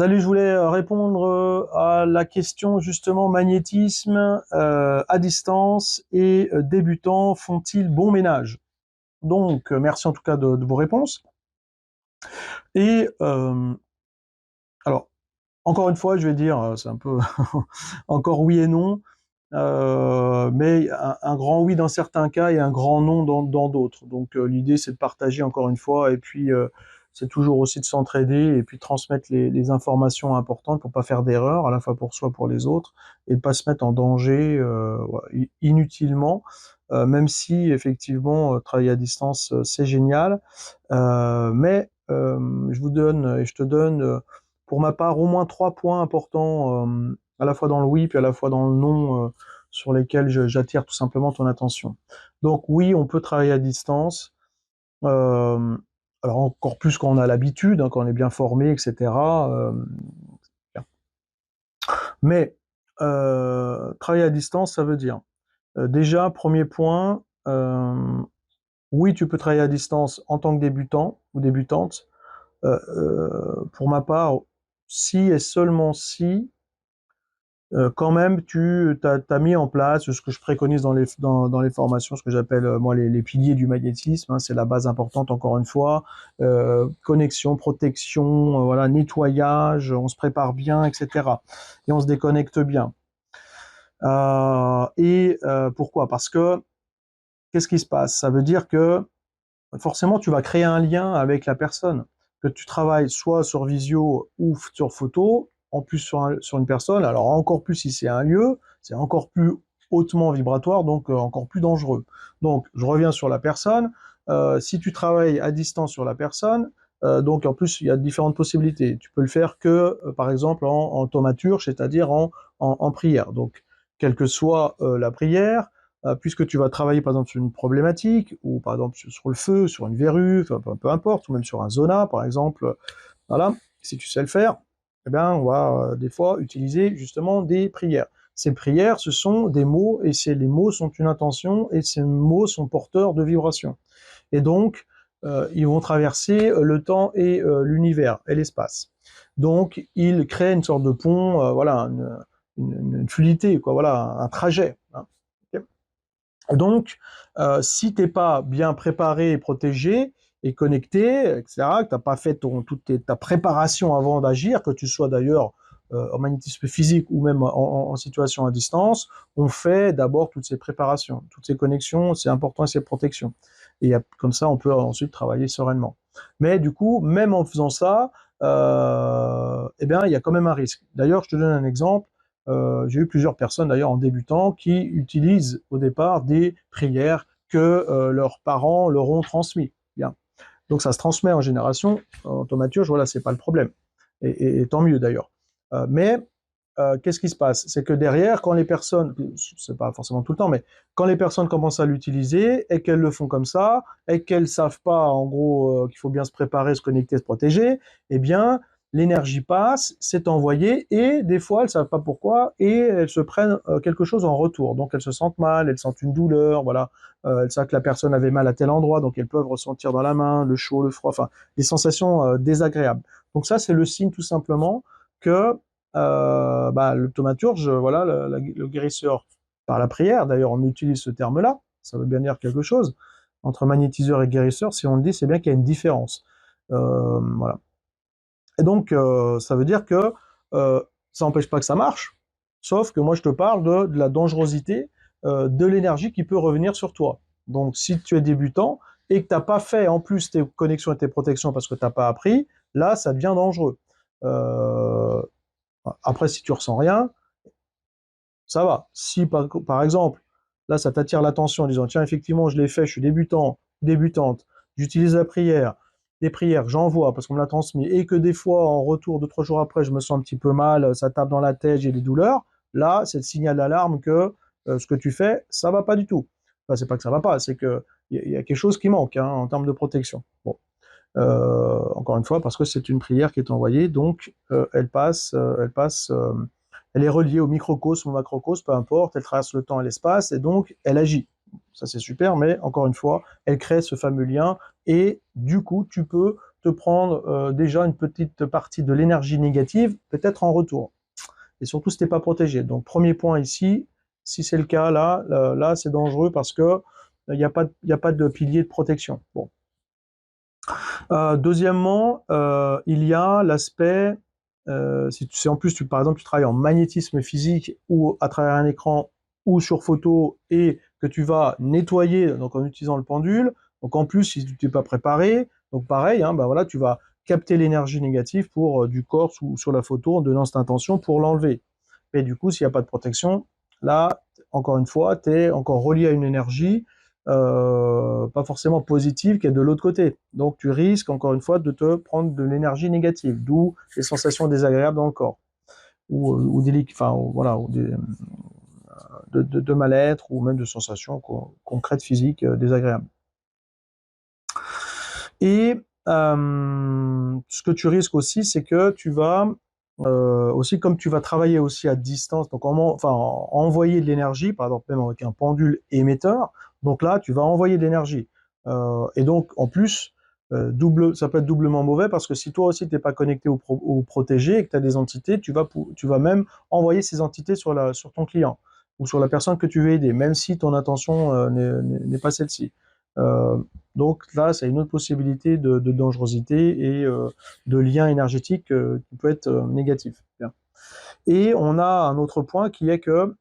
Salut, je voulais répondre à la question justement magnétisme à distance et débutants font-ils bon ménage? Donc, merci en tout cas de vos réponses. Et alors, encore une fois, je vais dire, c'est un peu encore oui et non, mais un grand oui dans certains cas et un grand non dans d'autres. Donc, l'idée, c'est de partager encore une fois, et puis c'est toujours aussi de s'entraider et puis transmettre les informations importantes pour pas faire d'erreurs, à la fois pour soi, pour les autres, et de pas se mettre en danger voilà, inutilement. Même si effectivement travailler à distance c'est génial, mais je vous donne et je te donne pour ma part au moins 3 points importants, à la fois dans le oui puis à la fois dans le non, sur lesquels j'attire tout simplement ton attention. Donc oui, on peut travailler à distance. Euh, alors encore plus quand on a l'habitude, hein, quand on est bien formé, etc. Mais travailler à distance, ça veut dire déjà, premier point, oui, tu peux travailler à distance en tant que débutant ou débutante. Pour ma part, si et seulement si, quand même, tu as mis en place ce que je préconise dans les formations, ce que j'appelle moi les piliers du magnétisme. Hein, c'est la base importante, encore une fois. Connexion, protection, voilà, nettoyage, on se prépare bien, etc. Et on se déconnecte bien. Pourquoi? Parce que qu'est-ce qui se passe? Ça veut dire que forcément, tu vas créer un lien avec la personne. Que tu travailles soit sur visio ou sur photo, en plus sur une personne, alors encore plus si c'est un lieu, c'est encore plus hautement vibratoire, donc encore plus dangereux. Donc, je reviens sur la personne. Si tu travailles à distance sur la personne, donc en plus, il y a différentes possibilités. Tu peux le faire que, par exemple, en thaumaturge, c'est-à-dire en prière. Donc, quelle que soit la prière, puisque tu vas travailler par exemple sur une problématique, ou par exemple sur le feu, sur une verrue, enfin, peu importe, ou même sur un zona par exemple, voilà, si tu sais le faire, eh bien on va des fois utiliser justement des prières. Ces prières, ce sont des mots, et les mots sont une intention, et ces mots sont porteurs de vibrations. Et donc, ils vont traverser le temps et l'univers et l'espace. Donc, ils créent une sorte de pont, voilà, une fluidité, quoi, voilà, un trajet. Hein. Donc, si t'es pas bien préparé et protégé et connecté, etc., que t'as pas fait ta préparation avant d'agir, que tu sois d'ailleurs en magnétisme physique ou même en situation à distance, on fait d'abord toutes ces préparations, toutes ces connexions, c'est important et ces protections. Et comme ça, on peut ensuite travailler sereinement. Mais du coup, même en faisant ça, eh bien, il y a quand même un risque. D'ailleurs, je te donne un exemple. J'ai eu plusieurs personnes d'ailleurs en débutant qui utilisent au départ des prières que leurs parents leur ont transmis. Bien. Donc ça se transmet en génération, en thaumaturge, voilà, c'est pas le problème. Et tant mieux d'ailleurs. Mais qu'est-ce qui se passe? C'est que derrière, quand les personnes, c'est pas forcément tout le temps, mais quand les personnes commencent à l'utiliser et qu'elles le font comme ça, et qu'elles savent pas, en gros, qu'il faut bien se préparer, se connecter, se protéger, eh bien, l'énergie passe, c'est envoyé, et des fois, elles savent pas pourquoi, et elles se prennent quelque chose en retour. Donc, elles se sentent mal, elles sentent une douleur, voilà. Elles savent que la personne avait mal à tel endroit, donc elles peuvent ressentir dans la main le chaud, le froid, enfin, des sensations désagréables. Donc ça, c'est le signe tout simplement que le thaumaturge, voilà, le guérisseur par la prière, d'ailleurs on utilise ce terme-là, ça veut bien dire quelque chose, entre magnétiseur et guérisseur, si on le dit, c'est bien qu'il y a une différence. Voilà. Et donc, ça veut dire que ça n'empêche pas que ça marche, sauf que moi je te parle de la dangerosité de l'énergie qui peut revenir sur toi. Donc, si tu es débutant et que tu n'as pas fait en plus tes connexions et tes protections parce que tu n'as pas appris, là, ça devient dangereux. Euh, Après, si tu ressens rien, ça va. Si par exemple, là, ça t'attire l'attention en disant, tiens, effectivement, je l'ai fait, je suis débutant, débutante, j'utilise la prière, des prières, j'envoie parce qu'on me l'a transmis, et que des fois, en retour, 2, 3 jours après, je me sens un petit peu mal, ça tape dans la tête, j'ai des douleurs, là, c'est le signal d'alarme que ce que tu fais, ça va pas du tout. Enfin, c'est pas que ça va pas, c'est que il y a quelque chose qui manque hein, en termes de protection. Bon. Encore une fois, parce que c'est une prière qui est envoyée, donc elle est reliée au microcosme, au macrocosme, peu importe, elle traverse le temps et l'espace, et donc elle agit. Ça c'est super, mais encore une fois, elle crée ce fameux lien, et du coup, tu peux te prendre déjà une petite partie de l'énergie négative, peut-être en retour. Et surtout si tu n'es pas protégé. Donc premier point ici, si c'est le cas, là c'est dangereux parce que il n'y a pas de pilier de protection. Bon. Deuxièmement, il y a l'aspect, si en plus, par exemple, tu travailles en magnétisme physique ou à travers un écran ou sur photo et que tu vas nettoyer donc en utilisant le pendule, donc en plus, si tu n'es pas préparé, donc pareil, hein, bah voilà, tu vas capter l'énergie négative pour du corps ou sur la photo en donnant cette intention pour l'enlever. Mais du coup, s'il n'y a pas de protection, là, encore une fois, tu es encore relié à une énergie pas forcément positive qui est de l'autre côté. Donc tu risques encore une fois de te prendre de l'énergie négative, d'où les sensations désagréables dans le corps, ou des, enfin voilà, ou des, de mal-être ou même de sensations concrètes physiques désagréables. Et ce que tu risques aussi, c'est que tu vas aussi, comme tu vas travailler aussi à distance, donc envoyer de l'énergie, par exemple même avec un pendule émetteur, donc là tu vas envoyer de l'énergie. Et donc en plus, ça peut être doublement mauvais parce que si toi aussi tu n'es pas connecté ou protégé et que tu as des entités, tu vas même envoyer ces entités sur ton client ou sur la personne que tu veux aider, même si ton intention n'est pas celle-ci. Donc là, c'est une autre possibilité de dangerosité et de lien énergétique qui peut être négatif. Et on a un autre point qui est que,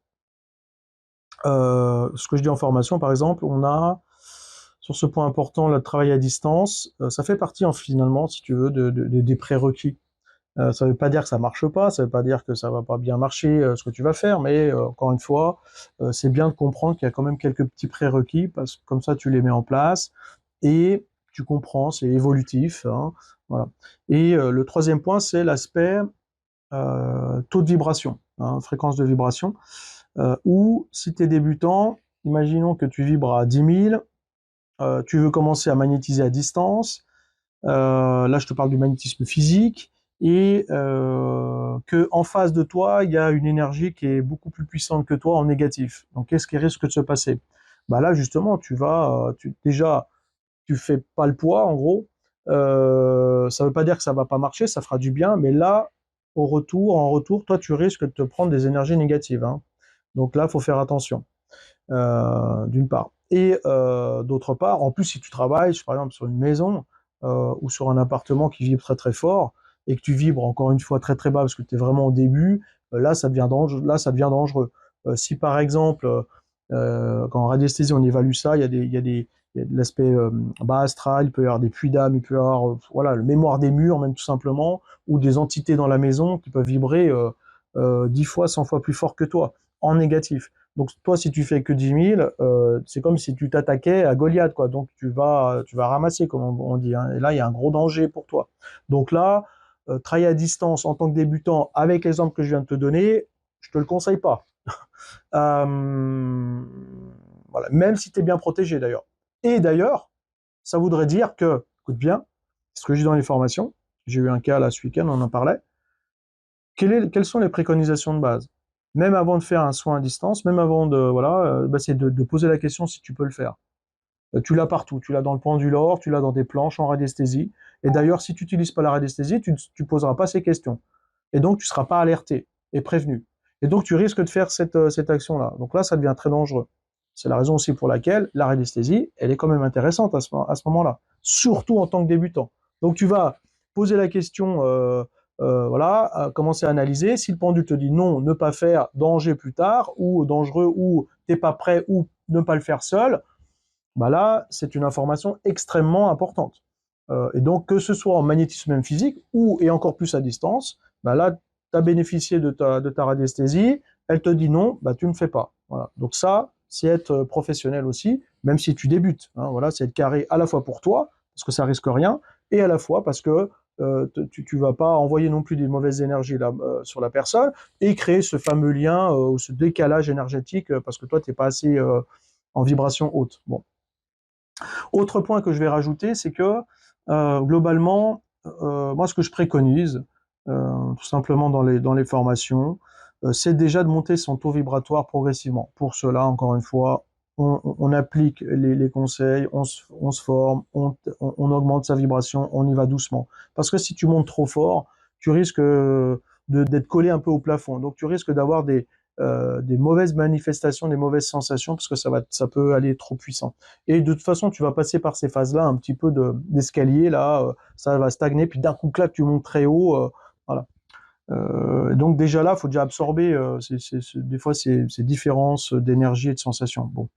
ce que je dis en formation, par exemple, on a, sur ce point important, le travail à distance, ça fait partie finalement, si tu veux, des prérequis. Ça ne veut pas dire que ça marche pas, ça ne veut pas dire que ça va pas bien marcher ce que tu vas faire, mais encore une fois, c'est bien de comprendre qu'il y a quand même quelques petits prérequis, parce que comme ça tu les mets en place et tu comprends, c'est évolutif. Hein, voilà. Et le troisième point, c'est l'aspect taux de vibration, hein, fréquence de vibration, où si tu es débutant, imaginons que tu vibres à 10 000, tu veux commencer à magnétiser à distance, là je te parle du magnétisme physique, et que en face de toi il y a une énergie qui est beaucoup plus puissante que toi en négatif. Donc qu'est-ce qui risque de se passer? Bah là justement déjà tu fais pas le poids en gros. Ça veut pas dire que ça va pas marcher, ça fera du bien, mais là en retour, toi tu risques de te prendre des énergies négatives. Hein. Donc là faut faire attention d'une part. Et d'autre part, en plus, si tu travailles, par exemple, sur une maison ou sur un appartement qui vibre très très fort et que tu vibres encore une fois très très bas parce que tu es vraiment au début, là, ça devient dangereux. Si par exemple, quand en radiesthésie on évalue ça, il y a de l'aspect bas astral, il peut y avoir des puits d'âme, il peut y avoir voilà, le mémoire des murs, même tout simplement, ou des entités dans la maison qui peuvent vibrer 10 fois, 100 fois plus fort que toi, en négatif. Donc toi, si tu fais que 10 000, c'est comme si tu t'attaquais à Goliath, quoi. Donc tu vas ramasser, comme on dit. Hein. Et là, il y a un gros danger pour toi. Donc là, travailler à distance en tant que débutant, avec l'exemple que je viens de te donner, je te le conseille pas. Voilà. Même si tu es bien protégé, d'ailleurs. Et d'ailleurs, ça voudrait dire que, écoute bien, ce que j'ai dans les formations, j'ai eu un cas là ce week-end, on en parlait. Quelles sont les préconisations de base? Même avant de faire un soin à distance, même avant de c'est de poser la question si tu peux le faire. Tu l'as partout, tu l'as dans le pendulor, tu l'as dans des planches en radiesthésie. Et d'ailleurs, si tu n'utilises pas la radiesthésie, tu poseras pas ces questions. Et donc, tu seras pas alerté et prévenu. Et donc, tu risques de faire cette action-là. Donc là, ça devient très dangereux. C'est la raison aussi pour laquelle la radiesthésie, elle est quand même intéressante à ce moment-là, surtout en tant que débutant. Donc, tu vas poser la question, commencer à analyser. Si le pendule te dit non, ne pas faire, danger plus tard, ou dangereux, ou t'es pas prêt, ou ne pas le faire seul, bah là, c'est une information extrêmement importante. Et donc, que ce soit en magnétisme même physique, et encore plus à distance, bah là, tu as bénéficié de ta radiesthésie, elle te dit non, bah tu ne fais pas. Voilà. Donc ça, c'est être professionnel aussi, même si tu débutes. Hein, voilà, c'est être carré à la fois pour toi, parce que ça risque rien, et à la fois parce que tu vas pas envoyer non plus des mauvaises énergies là, sur la personne, et créer ce fameux lien, ou ce décalage énergétique, parce que toi, tu n'es pas assez en vibration haute. Bon. Autre point que je vais rajouter, c'est que globalement, moi ce que je préconise, tout simplement dans les formations, c'est déjà de monter son taux vibratoire progressivement. Pour cela, encore une fois, on applique les conseils, on se forme, on augmente sa vibration, on y va doucement. Parce que si tu montes trop fort, tu risques d'être collé un peu au plafond. Donc tu risques d'avoir des mauvaises manifestations, des mauvaises sensations, parce que ça peut aller trop puissant. Et de toute façon, tu vas passer par ces phases-là, un petit peu d'escalier, là, ça va stagner, puis d'un coup, clac, tu montes très haut, voilà. Donc déjà là, il faut déjà absorber des fois ces différences d'énergie et de sensations. Bon.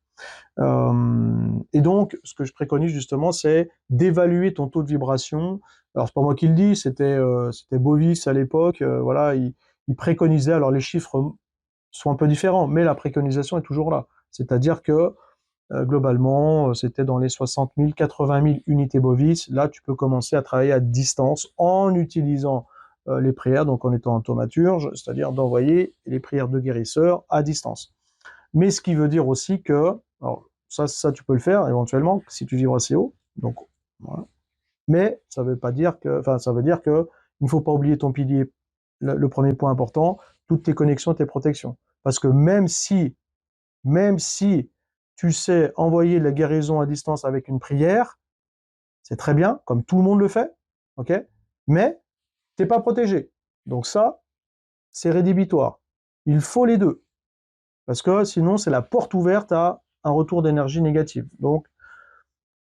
Et donc, ce que je préconise justement, c'est d'évaluer ton taux de vibration. Alors, c'est pas moi qui le dis, c'était Bovis à l'époque. Voilà, il préconisait. Alors, les chiffres sont un peu différents, mais la préconisation est toujours là. C'est-à-dire que globalement, c'était dans les 60 000, 80 000 unités Bovis. Là, tu peux commencer à travailler à distance en utilisant les prières, donc en étant un thaumaturge, c'est-à-dire d'envoyer les prières de guérisseur à distance. Mais ce qui veut dire aussi que, alors ça tu peux le faire éventuellement si tu vibres assez haut. Donc voilà. Mais ça veut pas dire que, enfin ça veut dire que il ne faut pas oublier ton pilier, le premier point important, toutes tes connexions, tes protections. Parce que même si tu sais envoyer la guérison à distance avec une prière, c'est très bien, comme tout le monde le fait, ok. Mais t'es pas protégé. Donc ça, c'est rédhibitoire. Il faut les deux. Parce que sinon, c'est la porte ouverte à un retour d'énergie négative. Donc,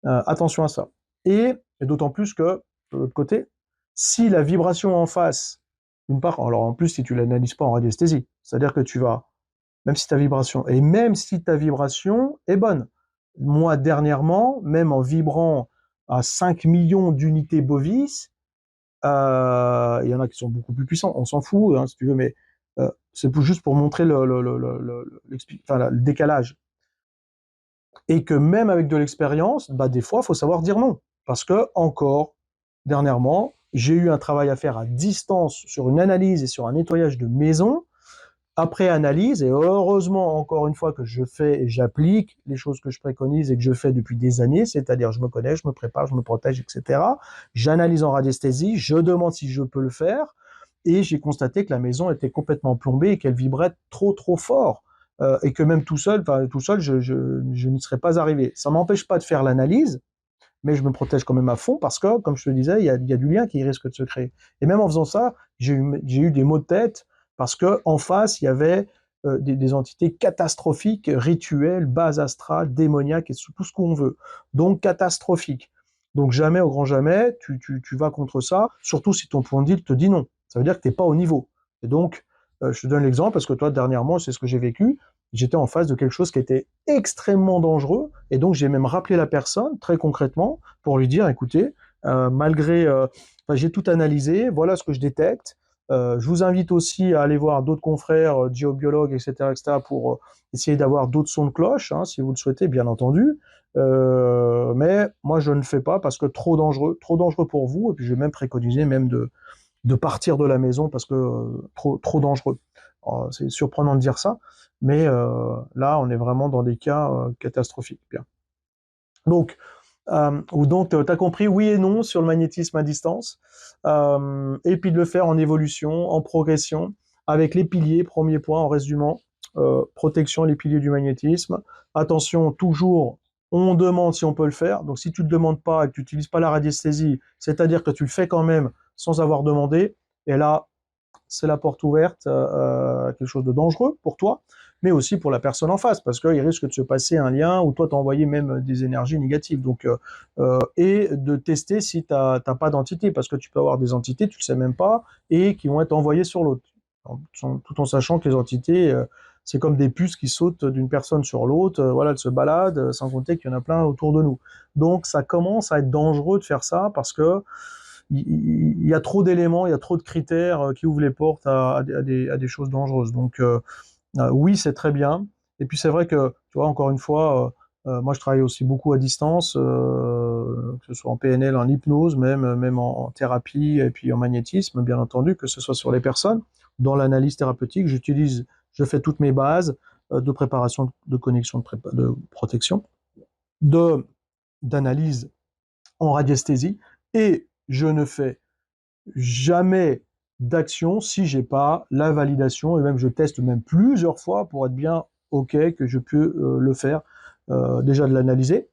attention à ça. Et d'autant plus que, de l'autre côté, si la vibration en face, d'une part, alors en plus, si tu l'analyses pas en radiesthésie, c'est-à-dire que tu vas, même si ta vibration est bonne. Moi, dernièrement, même en vibrant à 5 millions d'unités Bovis, il y en a qui sont beaucoup plus puissants, on s'en fout, hein, si tu veux, mais c'est juste pour montrer le décalage. Et que même avec de l'expérience, bah, des fois, il faut savoir dire non. Parce que, encore, dernièrement, j'ai eu un travail à faire à distance sur une analyse et sur un nettoyage de maison. Après analyse, et heureusement, encore une fois, que je fais et j'applique les choses que je préconise et que je fais depuis des années, c'est-à-dire je me connais, je me prépare, je me protège, etc. J'analyse en radiesthésie, je demande si je peux le faire, et j'ai constaté que la maison était complètement plombée et qu'elle vibrait trop fort. Et que même tout seul, je n'y serais pas arrivé. Ça m'empêche pas de faire l'analyse, mais je me protège quand même à fond parce que, comme je te disais, il y a du lien qui risque de se créer. Et même en faisant ça, j'ai eu des maux de tête parce que en face, il y avait des entités catastrophiques, rituelles, bases astrales, démoniaques et tout ce qu'on veut. Donc catastrophiques. Donc jamais, au grand jamais, tu vas contre ça, surtout si ton point de deal te dit non. Ça veut dire que tu n'es pas au niveau. Et donc, je te donne l'exemple parce que toi, dernièrement, c'est ce que j'ai vécu. J'étais en face de quelque chose qui était extrêmement dangereux, et donc j'ai même rappelé la personne très concrètement pour lui dire, écoutez, j'ai tout analysé, voilà ce que je détecte. Je vous invite aussi à aller voir d'autres confrères, géobiologues, etc., pour essayer d'avoir d'autres sons de cloche, hein, si vous le souhaitez, bien entendu. Mais moi, je ne fais pas parce que trop dangereux pour vous. Et puis, je vais même préconiser même de partir de la maison parce que trop dangereux. C'est surprenant de dire ça, mais là, on est vraiment dans des cas catastrophiques. Bien. Donc, tu as compris oui et non sur le magnétisme à distance, et puis de le faire en évolution, en progression, avec les piliers, premier point en résumant, protection, les piliers du magnétisme. Attention, toujours, on demande si on peut le faire. Donc, si tu ne le demandes pas et que tu n'utilises pas la radiesthésie, c'est-à-dire que tu le fais quand même sans avoir demandé, et là, c'est la porte ouverte à quelque chose de dangereux pour toi, mais aussi pour la personne en face, parce qu'il risque de se passer un lien où toi t'as envoyé même des énergies négatives. Donc, et de tester si t'as pas d'entité, parce que tu peux avoir des entités, tu le sais même pas, et qui vont être envoyées sur l'autre, tout en sachant que les entités, c'est comme des puces qui sautent d'une personne sur l'autre, voilà, elles se baladent, sans compter qu'il y en a plein autour de nous. Donc ça commence à être dangereux de faire ça, parce que il y a trop d'éléments, il y a trop de critères qui ouvrent les portes à des choses dangereuses. Donc oui, c'est très bien. Et puis c'est vrai que, tu vois, encore une fois, moi je travaille aussi beaucoup à distance, que ce soit en PNL, en hypnose, même en thérapie et puis en magnétisme, bien entendu, que ce soit sur les personnes. Dans l'analyse thérapeutique, je fais toutes mes bases de préparation, de connexion, de protection, d'analyse en radiesthésie, et je ne fais jamais d'action si j'ai pas la validation, et même je teste même plusieurs fois pour être bien OK que je peux le faire déjà de l'analyser,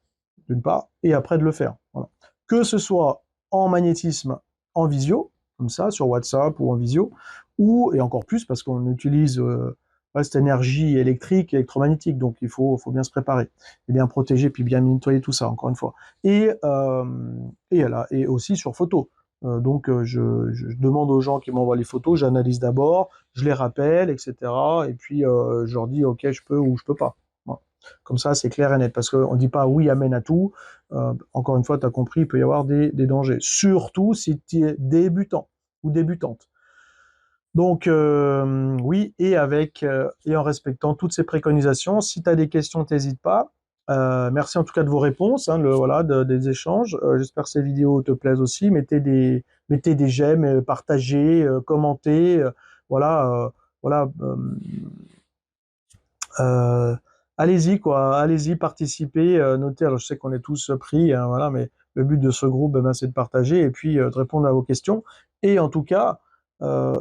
d'une part, et après de le faire. Voilà. Que ce soit en magnétisme, en visio, comme ça, sur WhatsApp ou en visio, ou, et encore plus, parce qu'on utilise cette énergie électrique, électromagnétique, donc il faut bien se préparer, et bien protéger, puis bien nettoyer tout ça, encore une fois. Et aussi sur photo. Donc je demande aux gens qui m'envoient les photos, j'analyse d'abord, je les rappelle, etc. Et puis je leur dis ok, je peux ou je peux pas. Voilà. Comme ça, c'est clair et net, parce qu'on ne dit pas oui, amène à tout. Encore une fois, tu as compris, il peut y avoir des dangers. Surtout si tu es débutant ou débutante. Donc oui, et en respectant toutes ces préconisations. Si tu as des questions, n'hésite pas. Merci en tout cas de vos réponses, hein, voilà, des échanges. J'espère que ces vidéos te plaisent aussi. Mettez des j'aime, partagez, commentez. Voilà, voilà. Euh, allez-y quoi, allez-y, participez, notez. Alors je sais qu'on est tous pris, hein, voilà, mais le but de ce groupe, ben, c'est de partager et puis de répondre à vos questions. Et en tout cas,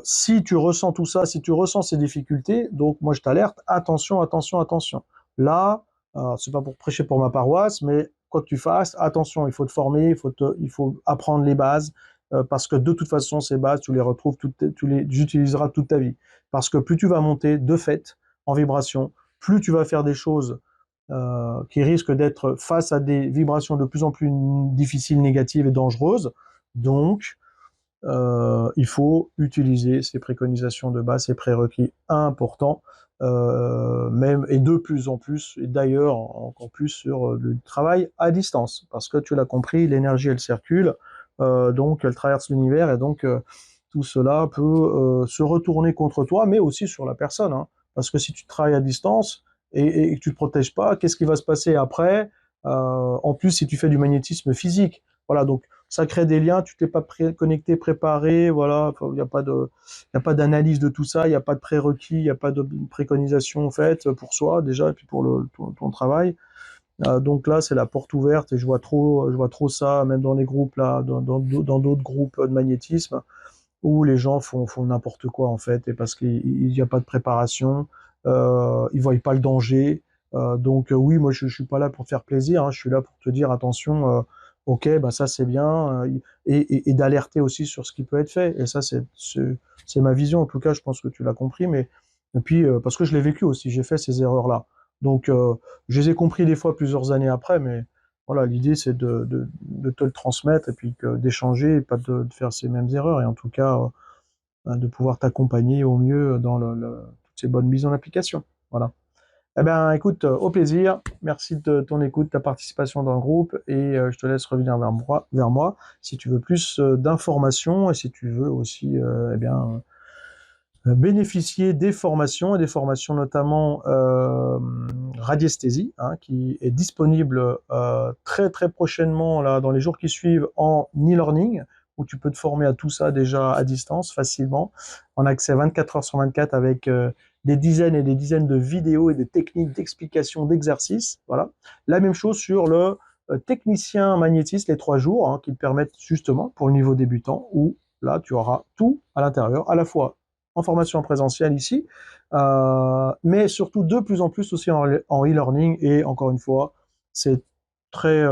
si tu ressens tout ça, si tu ressens ces difficultés, donc moi je t'alerte, attention, attention, attention. Là, c'est pas pour prêcher pour ma paroisse, mais quoi que tu fasses, attention, il faut te former, il faut apprendre les bases, parce que de toute façon, ces bases, tu les retrouves, tu les utiliseras toute ta vie. Parce que plus tu vas monter de fait en vibration, plus tu vas faire des choses qui risquent d'être face à des vibrations de plus en plus difficiles, négatives et dangereuses. Donc, il faut utiliser ces préconisations de base, ces prérequis importants, même et de plus en plus, et d'ailleurs encore plus sur le travail à distance, parce que tu l'as compris, l'énergie elle circule, donc elle traverse l'univers et donc tout cela peut se retourner contre toi, mais aussi sur la personne, hein, parce que si tu travailles à distance et que tu te protèges pas, qu'est-ce qui va se passer après? En plus, si tu fais du magnétisme physique, voilà, donc ça crée des liens, tu t'es pas connecté, préparé, voilà, il n'y a pas d'analyse de tout ça, il n'y a pas de prérequis, il n'y a pas de préconisation faite pour soi déjà et puis pour ton travail. Donc là, c'est la porte ouverte et je vois trop ça, même dans les groupes là, dans d'autres groupes de magnétisme où les gens font n'importe quoi en fait, et parce qu'il n'y a pas de préparation, ils voient pas le danger. Donc oui, moi je suis pas là pour te faire plaisir, hein, je suis là pour te dire attention, ok, bah ça c'est bien, et d'alerter aussi sur ce qui peut être fait. Et ça c'est ma vision en tout cas, je pense que tu l'as compris, mais et puis parce que je l'ai vécu aussi, j'ai fait ces erreurs-là. Donc je les ai compris des fois plusieurs années après, mais voilà, l'idée c'est de te le transmettre et puis d'échanger et pas de faire ces mêmes erreurs et en tout cas de pouvoir t'accompagner au mieux dans toutes ces bonnes mises en application. Voilà. Eh bien, écoute, au plaisir. Merci de ton écoute, ta participation dans le groupe et je te laisse revenir vers moi si tu veux plus d'informations et si tu veux aussi, eh bien, bénéficier des formations et des formations notamment radiesthésie, hein, qui est disponible très très prochainement là dans les jours qui suivent en e-learning où tu peux te former à tout ça déjà à distance facilement en accès 24 heures sur 24 avec des dizaines et des dizaines de vidéos et de techniques d'explication d'exercices. Voilà. La même chose sur le technicien magnétiste les 3 jours hein, qui te permettent justement pour le niveau débutant où là tu auras tout à l'intérieur à la fois en formation en présentiel ici, mais surtout de plus en plus aussi en e-learning, et encore une fois, c'est très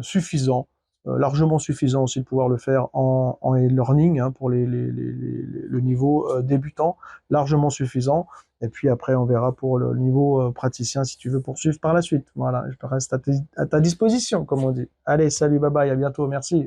suffisant, largement suffisant aussi de pouvoir le faire en e-learning hein, pour le niveau débutant, largement suffisant, et puis après on verra pour le niveau praticien si tu veux poursuivre par la suite. Voilà, je reste à ta disposition, comme on dit. Allez, salut, bye bye, à bientôt, merci.